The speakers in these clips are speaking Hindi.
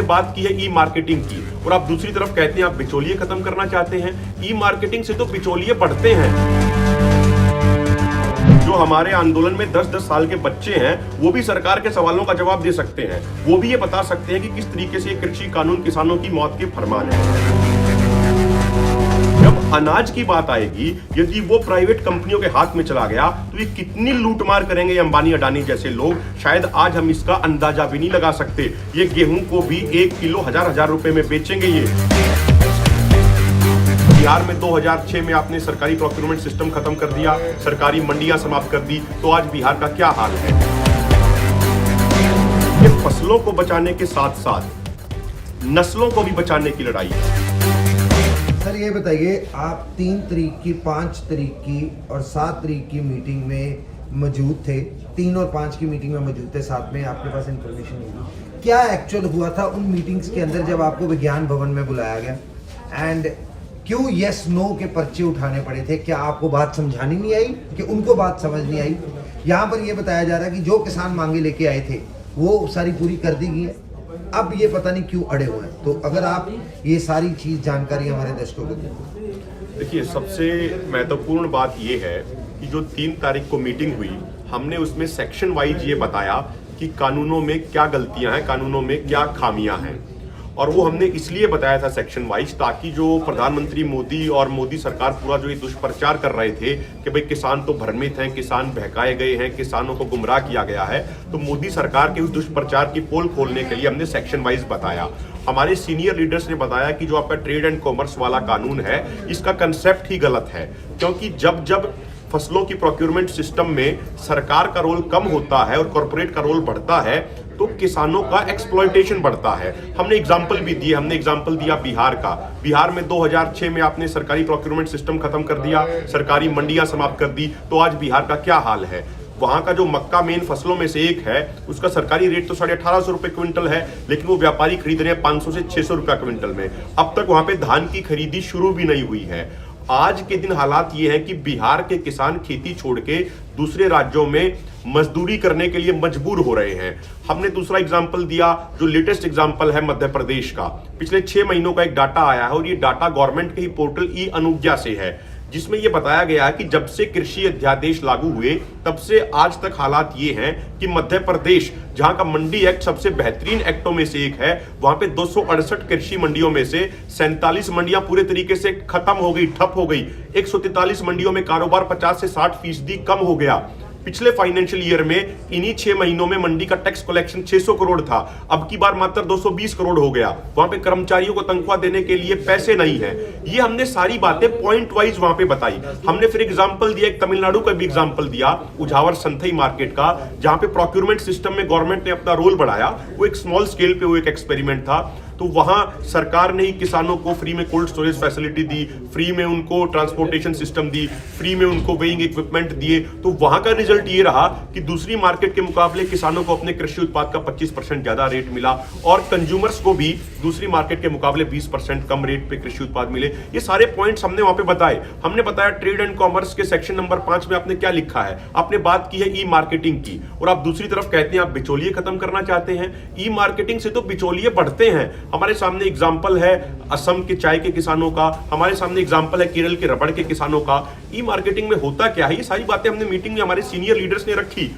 बात की है ई मार्केटिंग की, और आप दूसरी तरफ कहते हैं आप बिचौलिए खत्म करना चाहते हैं। ई मार्केटिंग से तो बिचौलिए बढ़ते हैं। जो हमारे आंदोलन में 10-10 साल के बच्चे हैं वो भी सरकार के सवालों का जवाब दे सकते हैं, वो भी ये बता सकते हैं कि किस तरीके से कृषि कानून किसानों की मौत के फरमान है। जब अनाज की बात आएगी, यदि वो प्राइवेट कंपनियों के हाथ में चला गया तो ये कितनी लूटमार करेंगे अंबानी अडानी जैसे लोग, शायद आज हम इसका अंदाजा भी नहीं लगा सकते। ये गेहूं को भी 1 किलो हजार रुपए में बेचेंगे ये। बिहार में 2006 में आपने सरकारी प्रोक्योरमेंट सिस्टम खत्म कर दिया, सरकारी मंडियां समाप्त कर दी, तो आज बिहार का क्या हाल है। ये फसलों को बचाने के साथ साथ नस्लों को भी बचाने की लड़ाई है। सर ये बताइए, आप 3 तारीख की, 5 तारीख की और 7 तारीख की मीटिंग में मौजूद थे, 3 और 5 की मीटिंग में मौजूद थे, साथ में आपके पास इंफॉर्मेशन होगी क्या एक्चुअल हुआ था उन मीटिंग्स के अंदर जब आपको विज्ञान भवन में बुलाया गया, एंड क्यों यस नो के पर्चे उठाने पड़े थे? क्या आपको बात समझानी नहीं आई कि उनको बात समझ नहीं आई? यहाँ पर ये बताया जा रहा है कि जो किसान मांगे लेके आए थे वो सारी पूरी कर दी गई है, अब ये पता नहीं क्यों अड़े हुए हैं। तो अगर आप ये सारी चीज जानकारी हमारे दर्शकों को दें। देखिए, सबसे महत्वपूर्ण बात ये है कि जो 3 तारीख को मीटिंग हुई, हमने उसमें सेक्शन वाइज ये बताया कि कानूनों में क्या गलतियां हैं, कानूनों में क्या खामियां हैं, और वो हमने इसलिए बताया था सेक्शन वाइज ताकि जो प्रधानमंत्री मोदी और मोदी सरकार पूरा जो ये दुष्प्रचार कर रहे थे कि भाई किसान तो भ्रमित हैं, किसान बहकाए गए हैं, किसानों को गुमराह किया गया है, तो मोदी सरकार के उस दुष्प्रचार की पोल खोलने के लिए हमने सेक्शन वाइज बताया। हमारे सीनियर लीडर्स ने बताया कि जो आपका ट्रेड एंड कॉमर्स वाला कानून है इसका कंसेप्ट ही गलत है, क्योंकि जब जब फसलों की प्रोक्योरमेंट सिस्टम में सरकार का रोल कम होता है और कॉर्पोरेट का रोल बढ़ता है तो किसानों का एक्सप्लॉयटेशन बढ़ता है। हमने एग्जाम्पल भी दिए, हमने एग्जाम्पल दिया बिहार का। बिहार में 2006 में आपने सरकारी प्रोक्योरमेंट सिस्टम खत्म कर दिया, सरकारी मंडियां समाप्त कर दी, तो आज बिहार का क्या हाल है। वहां का जो मक्का मेन फसलों में से एक है उसका सरकारी रेट तो 1850 रुपए क्विंटल है, लेकिन वो व्यापारी खरीद रहे हैं 500 से 600 रुपया क्विंटल में। अब तक वहां पे धान की खरीदी शुरू भी नहीं हुई है। आज के दिन हालात ये है कि बिहार के किसान खेती छोड़ के दूसरे राज्यों में मजदूरी करने के लिए मजबूर हो रहे हैं। हमने दूसरा एग्जाम्पल दिया, जो लेटेस्ट एग्जाम्पल है मध्य प्रदेश का। पिछले 6 महीनों का एक डाटा आया है और ये डाटा गवर्नमेंट के ही पोर्टल ई अनुज्ञा से है, जिसमें यह बताया गया है कि जब से कृषि अध्यादेश लागू हुए तब से आज तक हालात ये हैं कि मध्य प्रदेश, जहां का मंडी एक्ट सबसे बेहतरीन एक्टों में से एक है, वहां पे 268 कृषि मंडियों में से 47 मंडियां पूरे तरीके से खत्म हो गई, ठप हो गई। 143 मंडियों में कारोबार 50 से 60% कम हो गया। पिछले फाइनेंशियल ईयर में इन्हीं 6 महीनों में मंडी का टैक्स कलेक्शन 600 करोड़ था, अब की बार मात्र 220 करोड़ हो गया। वहां पे कर्मचारियों को तनख्वाह देने के लिए पैसे नहीं है। ये हमने सारी बातें पॉइंट वाइज वहां पे बताई। हमने फिर एग्जांपल दिया, एक तमिलनाडु का भी एग्जांपल दिया, उझावर संथई मार्केट का, जहां पे प्रोक्योरमेंट सिस्टम में गवर्नमेंट ने अपना रोल बढ़ाया। वो एक स्मॉल स्केल पे वो एक एक्सपेरिमेंट था, तो वहां सरकार ने ही किसानों को फ्री में कोल्ड स्टोरेज फैसिलिटी दी, फ्री में उनको ट्रांसपोर्टेशन सिस्टम दी, फ्री में उनको वेइंग इक्विपमेंट दिए। तो वहां का रिजल्ट ये रहा कि दूसरी मार्केट के मुकाबले किसानों को अपने कृषि उत्पाद का 25% ज्यादा रेट मिला और कंज्यूमर्स को भी दूसरी मार्केट के मुकाबले 20% कम रेट पे कृषि उत्पाद मिले। ये सारे पॉइंट्स हमने वहां पे बताए। हमने बताया ट्रेड एंड कॉमर्स के सेक्शन नंबर 5 में आपने क्या लिखा है। आपने बात की है ई मार्केटिंग की, और आप दूसरी तरफ कहते हैं आप बिचौलिए खत्म करना चाहते हैं। ई मार्केटिंग से तो बिचौलिए बढ़ते हैं। हमारे सामने एग्जाम्पल है असम के चाय के किसानों का, हमारे सामने एग्जाम्पल है केरल के रबड़ के किसानों का। ई मार्केटिंग में होता क्या है, ये सारी बातें हमने मीटिंग में हमारे सीनियर लीडर्स ने रखी।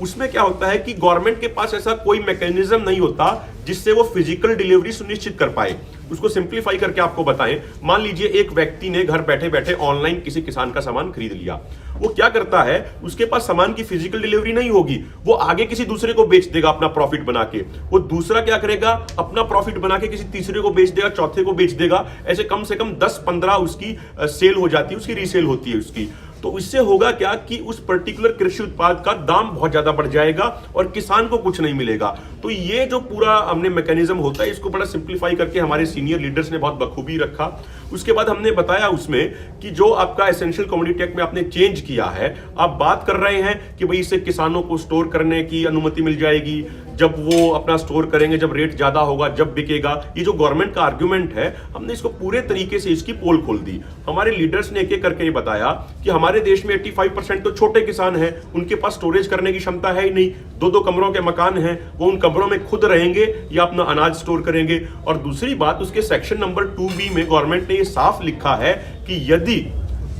उसमें क्या होता है कि गवर्नमेंट के पास ऐसा कोई मैकेनिज्म नहीं होता जिससे वो फिजिकल डिलीवरी सुनिश्चित कर पाए। उसको सिंप्लीफाई करके आपको बताएं, मान लीजिए एक व्यक्ति ने घर बैठे बैठे ऑनलाइन किसी किसान का सामान खरीद लिया। वो क्या करता है, उसके पास सामान की फिजिकल डिलीवरी नहीं होगी, वो आगे किसी दूसरे को बेच देगा अपना प्रॉफिट बना के। वो दूसरा क्या करेगा, अपना प्रॉफिट बना के किसी तीसरे को बेच देगा, चौथे को बेच देगा। ऐसे कम से कम 10-15 उसकी सेल हो जाती है, उसकी रीसेल होती है उसकी। तो इससे होगा क्या कि उस पर्टिकुलर कृषि उत्पाद का दाम बहुत ज्यादा बढ़ जाएगा और किसान को कुछ नहीं मिलेगा। तो ये जो पूरा हमने मैकेनिज्म होता है, इसको बड़ा सिंप्लीफाई करके हमारे सीनियर लीडर्स ने बहुत बखूबी रखा। उसके बाद हमने बताया उसमें कि जो आपका एसेंशियल कमोडिटी एक्ट में आपने चेंज किया है, आप बात कर रहे हैं कि भाई इससे किसानों को स्टोर करने की अनुमति मिल जाएगी, जब वो अपना स्टोर करेंगे, जब रेट ज्यादा होगा, जब बिकेगा। ये जो गवर्नमेंट का आर्गुमेंट है, हमने इसको पूरे तरीके से इसकी पोल खोल दी। हमारे लीडर्स ने एक एक करके ये बताया कि हमारे देश में 85% तो छोटे किसान हैं, उनके पास स्टोरेज करने की क्षमता है ही नहीं। 2-2 कमरों के मकान हैं, वो उन कमरों में खुद रहेंगे या अपना अनाज स्टोर करेंगे। और दूसरी बात, उसके सेक्शन नंबर 2B में गवर्नमेंट ने ये साफ लिखा है कि यदि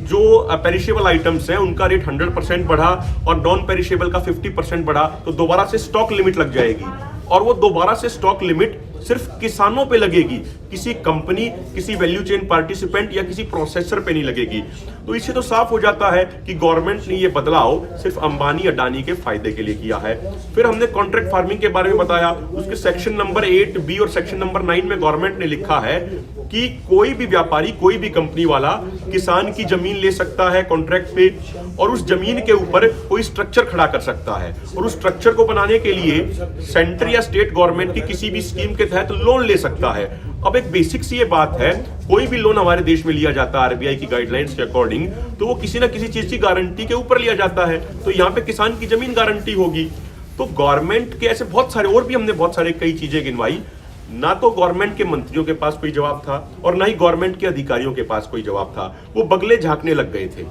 जो पेरिशेबल आइटम्स हैं उनका रेट 100% बढ़ा और नॉन पेरिशेबल का 50% बढ़ा, तो दोबारा से स्टॉक लिमिट लग जाएगी। और वो दोबारा से स्टॉक लिमिट सिर्फ किसानों पे लगेगी, किसी कंपनी, किसी वैल्यू चेन पार्टिसिपेंट या किसी प्रोसेसर पे नहीं लगेगी। तो इससे तो साफ हो जाता है कि गवर्नमेंट ने ये बदलाव सिर्फ अंबानी अडानी के फायदे के लिए किया है। फिर हमने कॉन्ट्रैक्ट फार्मिंग के बारे में बताया। उसके सेक्शन नंबर 8B और सेक्शन नंबर 9 में गवर्नमेंट ने लिखा है कि कोई भी व्यापारी, कोई भी कंपनी वाला किसान की जमीन ले सकता है कॉन्ट्रैक्ट पे और उस जमीन के ऊपर कोई स्ट्रक्चर खड़ा कर सकता है, और उस स्ट्रक्चर को बनाने के लिए सेंटर या स्टेट गवर्नमेंट की किसी भी स्कीम के तहत लोन ले सकता है। अब एक बेसिक सी ये बात है, कोई भी लोन हमारे देश में लिया जाता है आरबीआई की गाइडलाइंस के अकॉर्डिंग, तो वो किसी ना किसी चीज की गारंटी के ऊपर लिया जाता है। तो यहाँ पे किसान की जमीन गारंटी होगी। तो गवर्नमेंट के ऐसे बहुत सारे, और भी हमने बहुत सारे कई चीजें गिनवाई। ना तो गवर्नमेंट के मंत्रियों के पास कोई जवाब था और ना ही गवर्नमेंट के अधिकारियों के पास कोई जवाब था, वो बगले झांकने लग गए थे।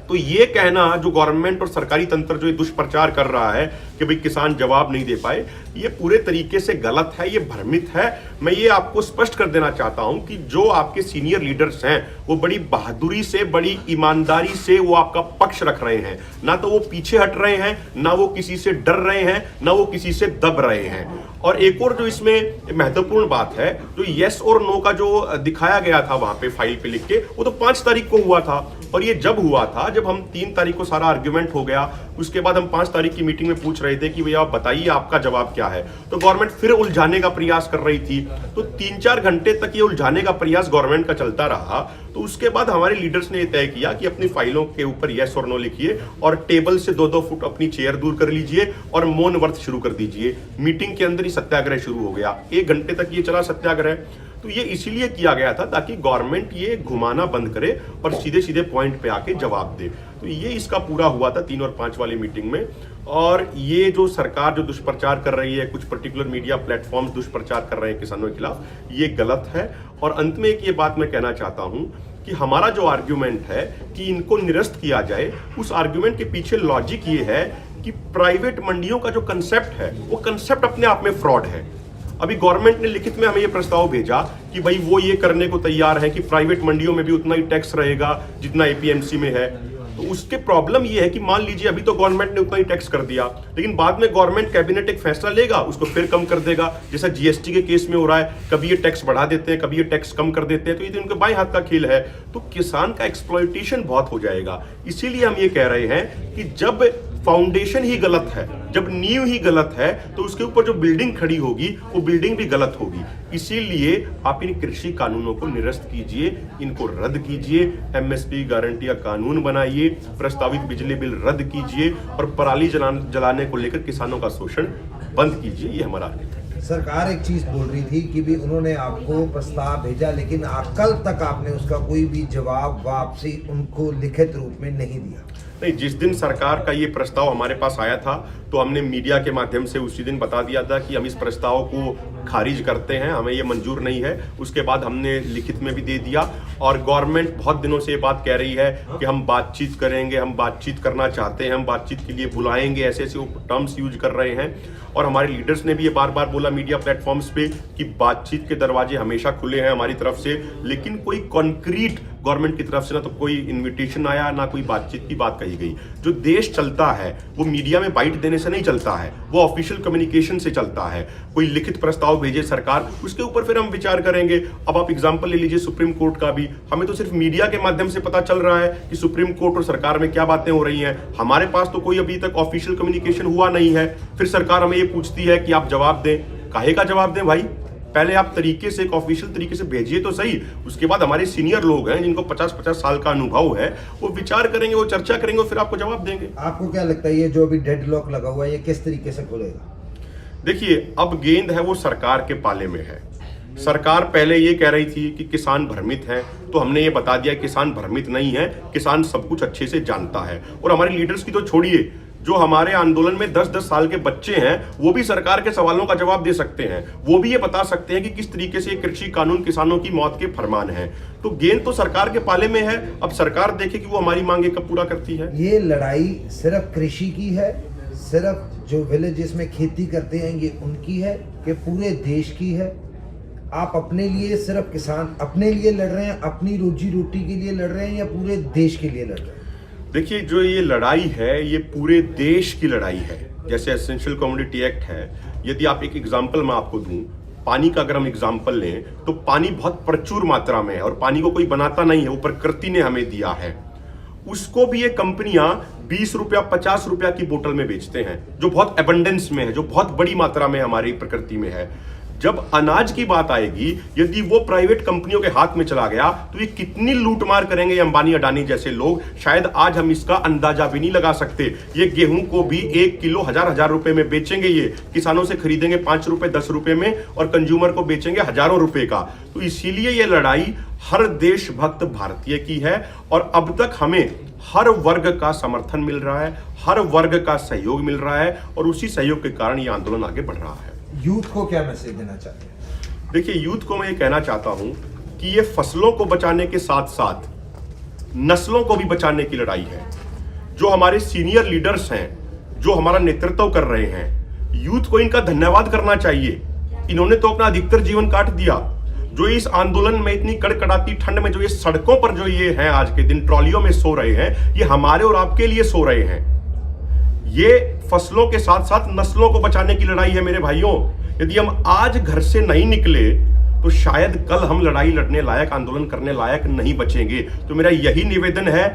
तो ये कहना, जो गवर्नमेंट और सरकारी तंत्र जो ये दुष्प्रचार कर रहा है कि भाई किसान जवाब नहीं दे पाए, ये पूरे तरीके से गलत है, ये भ्रमित है। मैं ये आपको स्पष्ट कर देना चाहता हूं कि जो आपके सीनियर लीडर्स हैं वो बड़ी बहादुरी से, बड़ी ईमानदारी से वो आपका पक्ष रख रहे हैं। ना तो वो पीछे हट रहे हैं, ना वो किसी से डर रहे हैं, ना वो किसी से दब रहे हैं। और एक और जो इसमें महत्वपूर्ण बात है, जो यस और नो का जो दिखाया गया था वहां पे फाइल पे लिख के, वो तो 5 तारीख को हुआ था। और ये जब हुआ था, जब हम 3 तारीख को सारा आर्ग्यूमेंट हो गया, उसके बाद हम 5 तारीख की मीटिंग में पूछ रहे थे कि भैया आप बताइए आपका जवाब क्या है, तो गवर्नमेंट फिर उलझाने का प्रयास कर रही थी। तो 3-4 घंटे तक ये उलझाने का प्रयास गवर्नमेंट का चलता रहा। तो उसके बाद हमारे लीडर्स ने ये तय किया कि अपनी फाइलों के ऊपर यस और नो लिखिए और टेबल से 2-2 फुट अपनी चेयर दूर कर लीजिए और मौन व्रत शुरू कर दीजिए। मीटिंग के अंदर ही सत्याग्रह शुरू हो गया। 1 घंटे तक ये चला सत्याग्रह। तो ये इसीलिए किया गया था ताकि गवर्नमेंट ये घुमाना बंद करे और सीधे सीधे पॉइंट पे आके जवाब दे। तो ये इसका पूरा हुआ था 3 और 5 वाली मीटिंग में। और ये जो सरकार जो दुष्प्रचार कर रही है, कुछ पर्टिकुलर मीडिया प्लेटफॉर्म्स दुष्प्रचार कर रहे हैं किसानों के खिलाफ, ये गलत है। और अंत में एक ये बात मैं कहना चाहता हूं कि हमारा जो आर्ग्यूमेंट है कि इनको निरस्त किया जाए, उस आर्ग्यूमेंट के पीछे लॉजिक ये है कि प्राइवेट मंडियों का जो कंसेप्ट है, वो कंसेप्ट अपने आप में फ्रॉड है। अभी गवर्नमेंट ने लिखित में हमें ये प्रस्ताव भेजा कि भाई वो ये करने को तैयार है कि प्राइवेट मंडियों में भी उतना ही टैक्स रहेगा जितना एपीएमसी में है। तो उसके प्रॉब्लम ये है कि मान लीजिए अभी तो गवर्नमेंट ने उतना ही टैक्स कर दिया, लेकिन बाद में गवर्नमेंट कैबिनेट एक फैसला लेगा, उसको फिर कम कर देगा, जैसा जीएसटी के केस में हो रहा है। कभी ये टैक्स बढ़ा देते हैं, कभी ये टैक्स कम कर देते हैं। तो ये तो उनके बाएं हाथ का खेल है। तो किसान का एक्सप्लॉयटेशन बहुत हो जाएगा। इसीलिए हम ये कह रहे हैं कि जब फाउंडेशन ही गलत है, जब नींव ही गलत है, तो उसके ऊपर जो बिल्डिंग खड़ी होगी वो बिल्डिंग भी गलत होगी। इसीलिए आप इन कृषि कानूनों को निरस्त कीजिए, इनको रद्द कीजिए, एमएसपी गारंटी का कानून बनाइए, प्रस्तावित बिजली बिल रद्द कीजिए और पराली जलाने को लेकर किसानों का शोषण बंद कीजिए। ये हमारा आग्रह है। सरकार एक चीज बोल रही थी कि भी उन्होंने आपको प्रस्ताव भेजा, लेकिन कल तक आपने उसका कोई भी जवाब वापसी उनको लिखित रूप में नहीं दिया। नहीं, जिस दिन सरकार का ये प्रस्ताव हमारे पास आया था तो हमने मीडिया के माध्यम से उसी दिन बता दिया था कि हम इस प्रस्ताव को खारिज करते हैं, हमें ये मंजूर नहीं है। उसके बाद हमने लिखित में भी दे दिया। और गवर्नमेंट बहुत दिनों से ये बात कह रही है कि हम बातचीत करेंगे, हम बातचीत करना चाहते हैं, हम बातचीत के लिए बुलाएंगे, ऐसे ऐसे टर्म्स यूज कर रहे हैं। और हमारे लीडर्स ने भी ये बार बार बोला मीडिया प्लेटफॉर्म्स पे कि बातचीत के दरवाजे हमेशा खुले हैं हमारी तरफ से, लेकिन कोई कॉन्क्रीट गवर्नमेंट की तरफ से ना तो कोई इन्विटेशन आया, ना कोई बातचीत की बात कही गई। जो देश चलता है वो मीडिया में बाइट देने से नहीं चलता है, वो ऑफिशियल कम्युनिकेशन से चलता है। कोई लिखित प्रस्ताव भेजे सरकार, उसके ऊपर फिर हम विचार करेंगे। अब आप एग्जांपल ले लीजिए सुप्रीम कोर्ट का भी, हमें तो सिर्फ मीडिया के माध्यम से पता चल रहा है कि सुप्रीम कोर्ट और सरकार में क्या बातें हो रही हैं। हमारे पास तो कोई अभी तक ऑफिशियल कम्युनिकेशन हुआ नहीं है। फिर सरकार हमें ये पूछती है कि आप जवाब दें। काहे का जवाब दें भाई? पहले आप तरीके से, एक ऑफिशियल तरीके से भेजिए तो सही। उसके बाद हमारे सीनियर लोग हैं जिनको 50-50 साल का अनुभव है, वो विचार करेंगे, वो चर्चा करेंगे, फिर आपको जवाब देंगे। आपको क्या लगता है ये जो अभी डेडलॉक लगा हुआ है, ये किस तरीके से खुलेगा? देखिए, अब गेंद है वो सरकार के पाले में है। सरकार पहले ये कह रही थी कि किसान भ्रमित हैं, तो हमने ये बता दिया किसान भ्रमित नहीं है, किसान सब कुछ अच्छे से जानता है। और हमारे लीडर्स की तो छोड़िए, जो हमारे आंदोलन में 10-10 साल के बच्चे हैं वो भी सरकार के सवालों का जवाब दे सकते हैं, वो भी ये बता सकते हैं कि किस तरीके से कृषि कानून किसानों की मौत के फरमान है। तो गेंद तो सरकार के पाले में है, अब सरकार देखे कि वो हमारी मांगे कब पूरा करती है। ये लड़ाई सिर्फ कृषि की है, सिर्फ जो विलेजेस में खेती करते हैं ये उनकी है कि पूरे देश की है? आप अपने लिए, सिर्फ किसान अपने लिए लड़ रहे हैं, अपनी रोजी रोटी के लिए लड़ रहे हैं, या पूरे देश के लिए लड़ रहे हैं? देखिए, जो ये लड़ाई है ये पूरे देश की लड़ाई है। जैसे एसेंशियल कमोडिटी एक्ट है, यदि आप एक एग्जांपल मैं आपको दूं, पानी का अगर हम एग्जांपल लें तो पानी बहुत प्रचुर मात्रा में है और पानी को कोई बनाता नहीं है, वो प्रकृति ने हमें दिया है। उसको भी ये कंपनियां 20 रुपया 50 रुपया की बोतल में बेचते हैं, जो बहुत एबंडेंस में है, जो बहुत बड़ी मात्रा में हमारी प्रकृति में है। जब अनाज की बात आएगी, यदि वो प्राइवेट कंपनियों के हाथ में चला गया तो ये कितनी लूटमार करेंगे ये अंबानी अडानी जैसे लोग, शायद आज हम इसका अंदाजा भी नहीं लगा सकते। ये गेहूं को भी 1 किलो हजार रुपए में बेचेंगे, ये किसानों से खरीदेंगे 5 रुपए 10 रुपए में और कंज्यूमर को बेचेंगे हजारों रुपए का। तो इसीलिए ये लड़ाई हर देशभक्त भारतीय की है और अब तक हमें हर वर्ग का समर्थन मिल रहा है, हर वर्ग का सहयोग मिल रहा है और उसी सहयोग के कारण ये आंदोलन आगे बढ़ रहा है। यूथ को क्या मैसेज देना चाहते हैं? देखिए, यूथ को मैं ये कहना चाहता हूं कि ये फसलों को बचाने के साथ साथ नस्लों को भी बचाने की लड़ाई है। जो हमारे सीनियर लीडर्स हैं, जो हमारा नेतृत्व कर रहे हैं, यूथ को इनका धन्यवाद करना चाहिए। इन्होंने तो अपना अधिकतर जीवन काट दिया। जो इस आंदोलन में इतनी कड़कड़ाती ठंड में जो ये सड़कों पर जो ये हैं, आज के दिन ट्रॉलियों में सो रहे हैं, ये हमारे और आपके लिए सो रहे हैं। ये फसलों के साथ साथ नस्लों को बचाने की लड़ाई है मेरे भाइयों। यदि हम आज घर से नहीं निकले तो शायद कल हम लड़ाई लड़ने लायक, आंदोलन करने लायक नहीं बचेंगे। तो मेरा यही निवेदन है,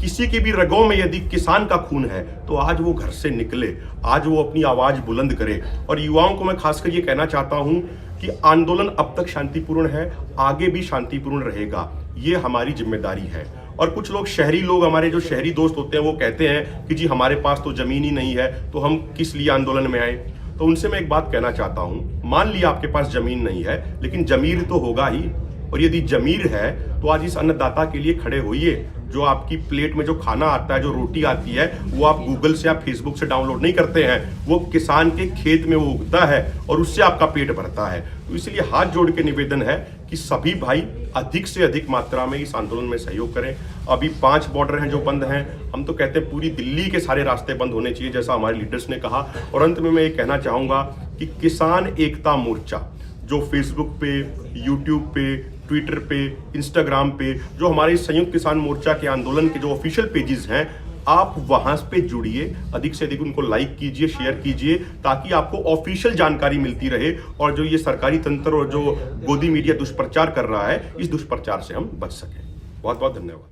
किसी की भी रगों में यदि किसान का खून है तो आज वो घर से निकले, आज वो अपनी आवाज बुलंद करे। और युवाओं को मैं खासकर ये कहना चाहता हूं कि आंदोलन अब तक शांतिपूर्ण है, आगे भी शांतिपूर्ण रहेगा, ये हमारी जिम्मेदारी है। और कुछ लोग, शहरी लोग, हमारे जो शहरी दोस्त होते हैं, वो कहते हैं कि जी हमारे पास तो जमीन ही नहीं है तो हम किस लिए आंदोलन में आए। तो उनसे मैं एक बात कहना चाहता हूं, मान लिया आपके पास जमीन नहीं है, लेकिन जमीर तो होगा ही। और यदि जमीर है तो आज इस अन्नदाता के लिए खड़े होइए। जो आपकी प्लेट में जो खाना आता है, जो रोटी आती है, वो आप गूगल से या फेसबुक से डाउनलोड नहीं करते हैं, वो किसान के खेत में वो उगता है और उससे आपका पेट भरता है। तो इसलिए हाथ जोड़ के निवेदन है कि सभी भाई अधिक से अधिक मात्रा में इस आंदोलन में सहयोग करें। अभी 5 बॉर्डर हैं जो बंद हैं, हम तो कहते हैं पूरी दिल्ली के सारे रास्ते बंद होने चाहिए, जैसा हमारे लीडर्स ने कहा। और अंत में मैं ये कहना चाहूंगा कि किसान एकता मोर्चा जो फेसबुक पे, यूट्यूब पे, ट्विटर पे, इंस्टाग्राम पे, जो हमारे संयुक्त किसान मोर्चा के आंदोलन के जो ऑफिशियल पेजेस हैं, आप वहां पे जुड़िए, अधिक से अधिक उनको लाइक कीजिए, शेयर कीजिए, ताकि आपको ऑफिशियल जानकारी मिलती रहे और जो ये सरकारी तंत्र और जो गोदी मीडिया दुष्प्रचार कर रहा है, इस दुष्प्रचार से हम बच सकें। बहुत बहुत धन्यवाद।